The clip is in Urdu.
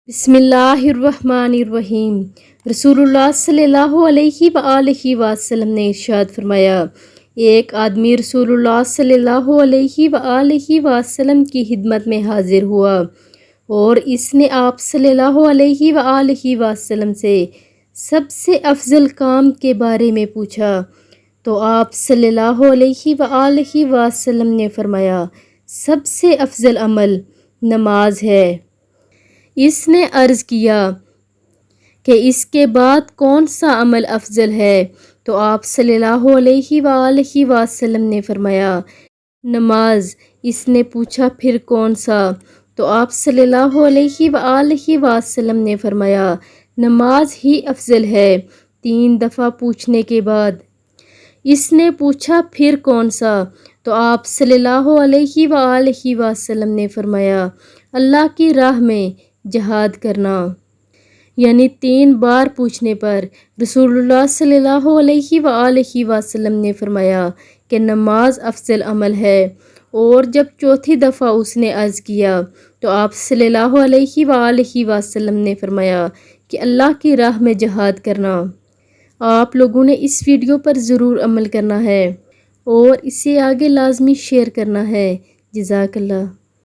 بسم اللہ الرحمن الرحیم۔ رسول اللہ صلی اللہ علیہ وآلہ وسلم نے ارشاد فرمایا، ایک آدمی رسول اللہ صلی اللہ علیہ وآلہ وسلم کی خدمت میں حاضر ہوا اور اس نے آپ صلی اللہ علیہ وآلہ وسلم سے سب سے افضل کام کے بارے میں پوچھا تو آپ صلی اللہ علیہ وآلہ وسلم نے فرمایا، سب سے افضل عمل نماز ہے۔ اس نے عرض کیا کہ اس کے بعد کون سا عمل افضل ہے؟ تو آپ صلی اللہ علیہ وآلہ وسلم نے فرمایا، نماز۔ اس نے پوچھا پھر کون سا؟ تو آپ صلی اللہ علیہ وآلہ وسلم نے فرمایا، نماز ہی افضل ہے۔ 3 دفعہ پوچھنے کے بعد اس نے پوچھا پھر کون سا؟ تو آپ صلی اللہ علیہ وآلہ وسلم نے فرمایا، اللہ کی راہ میں جہاد کرنا۔ یعنی 3 بار پوچھنے پر رسول اللہ صلی اللہ علیہ وآلہ وسلم نے فرمایا کہ نماز افضل عمل ہے، اور جب 4تھی دفعہ اس نے عرض کیا تو آپ صلی اللہ علیہ وآلہ وسلم نے فرمایا کہ اللہ کی راہ میں جہاد کرنا۔ آپ لوگوں نے اس ویڈیو پر ضرور عمل کرنا ہے اور اسے آگے لازمی شیئر کرنا ہے۔ جزاک اللہ۔